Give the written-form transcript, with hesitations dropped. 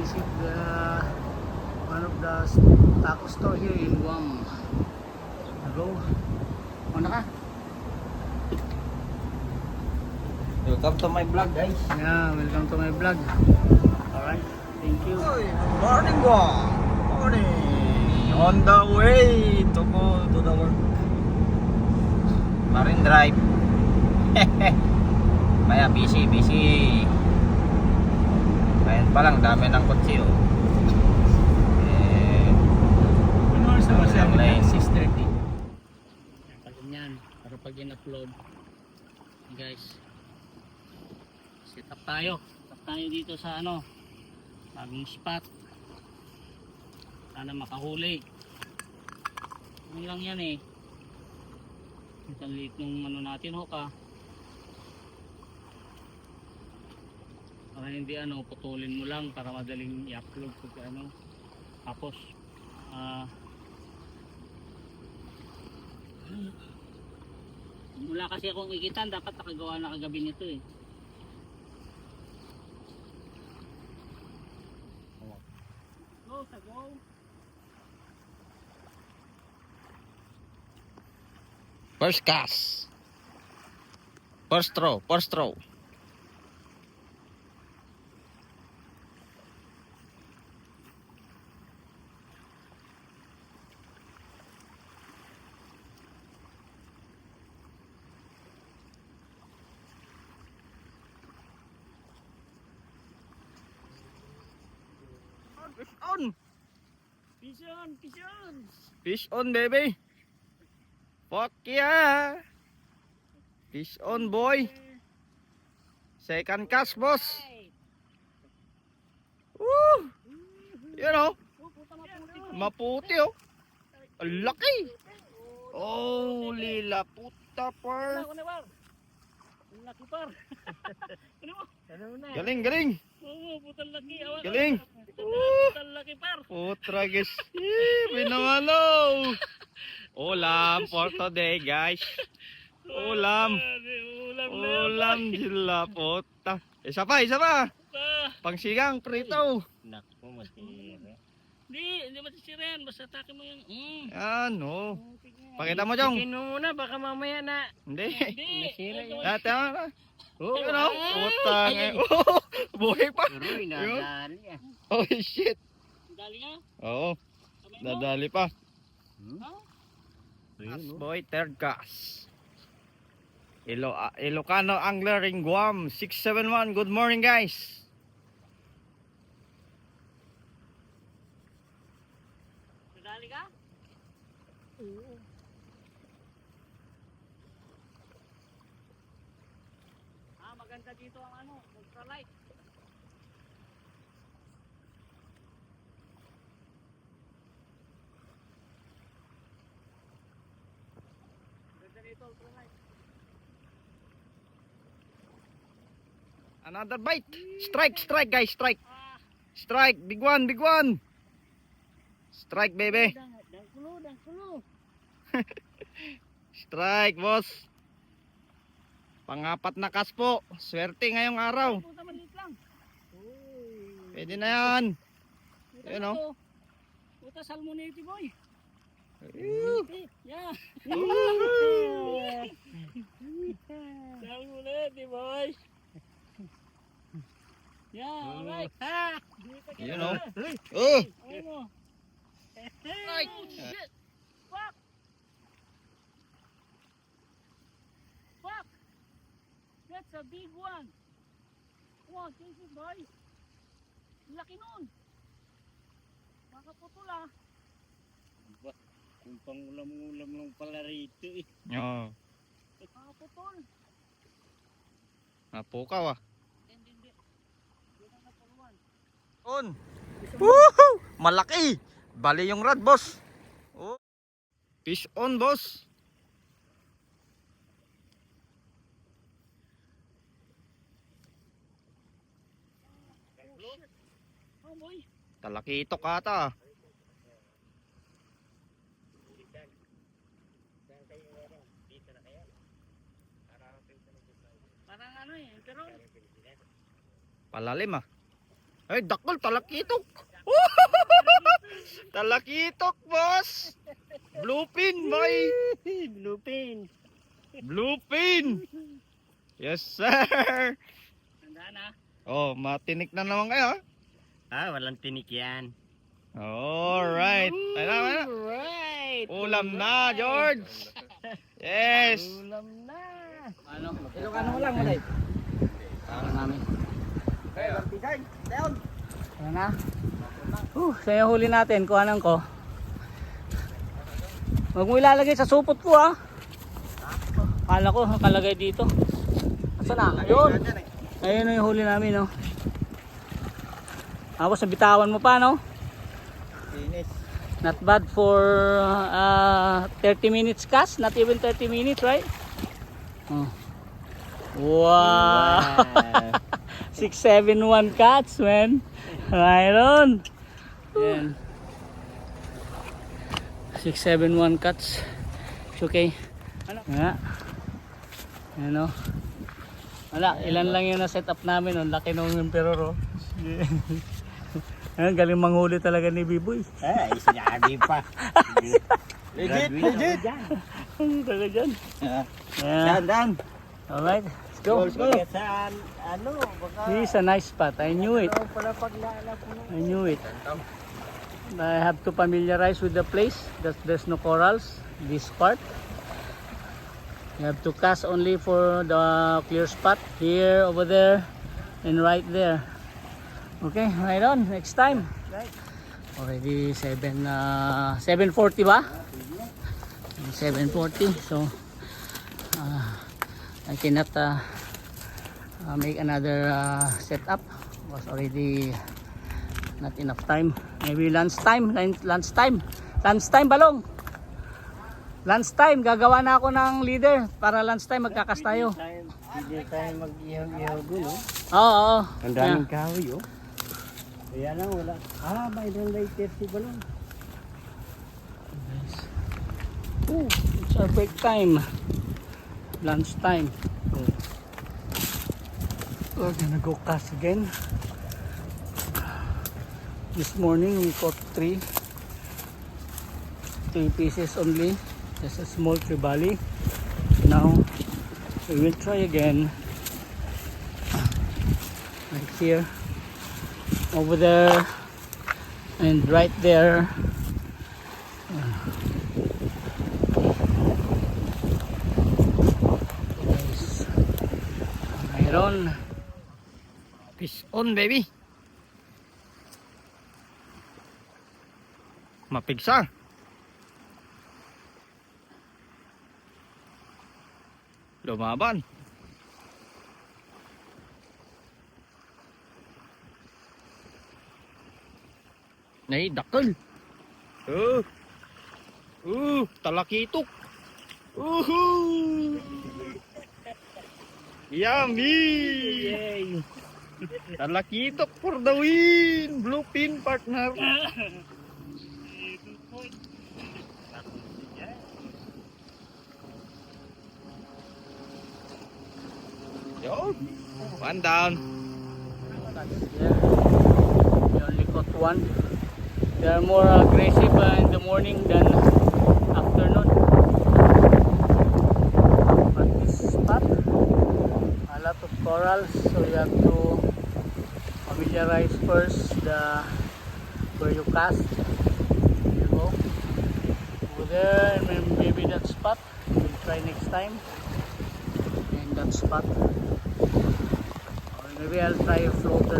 visit one of the taco store here in Guam. Hello. Ano ka? Welcome to my vlog, guys. Yeah, welcome to my vlog. Alright, thank you. Morning, Guam. Morning. On the way to go to the work. Marine Drive. Maya, busy. Ngayon pa lang, dami ng kotse, oh. Ano oras na ba siya? Ang lane. 6:30. Pag yan, para pag in-upload. Guys, set up tayo. Set up tayo dito sa ano, bagong spot. Sana makahuli. Ano lang yan eh. Ang liit nung ano natin, hoka. Para hindi ano, putulin mo lang para madaling i-upload pag ano. Tapos wala kasi akong ikitan, dapat nakagawa na kagabi nito eh. Go, go. First cast. First throw. Fish on, baby. Fuck yeah. Fish on, boy. Second cast, boss. Woo! You know, maputi, oh. Ang laki. Oh, lila puta, par. Laki par. Galing. Oo, putang laki. Galing. Putang laki par. Putra, guys. Binawalo. Ulam for today, guys. Ulam sila, puta. Isa pa. Pangsigang prito. Naku, masira. Hindi masisirin. Basta atake mo yung Ano? Pakita mo, Jong. Tingin mo muna, baka mamaya na. Hindi. Masira yun. Dati na. Oh, ano? Putang. Buhay pa. Nadali ah. Oh, shit. Dali nga? Oo. Kamay mo? Dadali pa. Ha? Cast boy, third cast. Ilocano Angler in Guam 671. Good morning, guys. Nadali ka? Oo. Maganda dito ang ano, ultralight. Maganda dito ultralight. Another bite. Strike, guys. Strike. Big one. Strike, baby. Dangkulo. Strike, boss. Pangapat na cast po. Swerte ngayong araw. Puta maliit lang. Pwede na yan. Puta Yun, na oh. to. Puta salmonete boy. Yeah. Salmonete boy. Yeah, alright. You know. Oh. Ano? Right. Oh, shit. Fuck. That's a big one. Come on, chase it, boy. Laki nun. Makaputol ah. Kung pang ulam-ulam lang pala rito eh. Oh. Makaputol. Napukaw ah. Hindi. Hindi na napuluan. On. Woohoo! Malaki. Bali yung rod, boss. Oh. Fish on, boss. Oh boy. Talakito kata. Parang ano eh, pero Palalim ah. Ay, dakol, talakitok. Talakitok, boss. Bluefin, boy. Bluefin. Bluefin. Yes, sir. Tandaan na. Oh, matinik na naman kayo. Walang tinik yan. Alright. Ayun. Alright. Ulam na, George. Yes. Ulam na. Ano? Ilocano mo lang, malay. Para namin. Down. Ayan na. Sa'yo huli natin. Kuhanan ko. Huwag mo ilalagay sa supot ko ha. Kala ko nakalagay dito. Asa na? Ayun. Ayun na yung huli namin no. Tapos nabitawan mo pa no. Finish. Not bad for 30 minutes cast. Not even 30 minutes right? Oh. Wow. 671 cuts man. Right on. Yan. 671 cuts. It's okay. Nga. Ano? Wala, ilan lang yung na-set up namin. Ang laki ng emperor. Oh. Ayan, galing manghuli talaga ni Biboy. Sinabi pa. Legit. Talaga dyan. Dan, Dan. Alright, let's go. Saan, baka This is a nice spot. I knew it. pala paglalap mo. I knew it. I have to familiarize with the place. There's no corals. This part. You have to cast only for the clear spot. Here, over there, and right there. Okay, right on. Next time. Already 7:40 ba? 7:40. So I cannot make another setup. Was already not enough time. Maybe lunchtime. Lunchtime balong. Lunchtime gagawa na ako ng leader para lunchtime magkakas tayo. Hindi tayo mag-ihaw-ihaw dun, oh. Oo. Ang daming kahoy, oh. Kaya lang, wala. May doon later si Balong. Oh, it's our break time. Lunchtime. We're gonna go cast again. This morning we caught three pieces only. Just a small trevally. Now we will try again. Right here, over there, and right there. Yes. Mayroon. Fish on, baby. Mapigsa. Lumaban. Nay, dakol. Talakitok. Yummy. Yay! Talakitok for the win. Bluefin partner. Yo, one down. Yeah. We only caught one. They are more aggressive in the morning than afternoon. But this spot, a lot of corals, so you have to familiarize first where you cast. There you go. Over there, and then maybe that spot. We'll try next time. And that spot. Or maybe I'll try a floater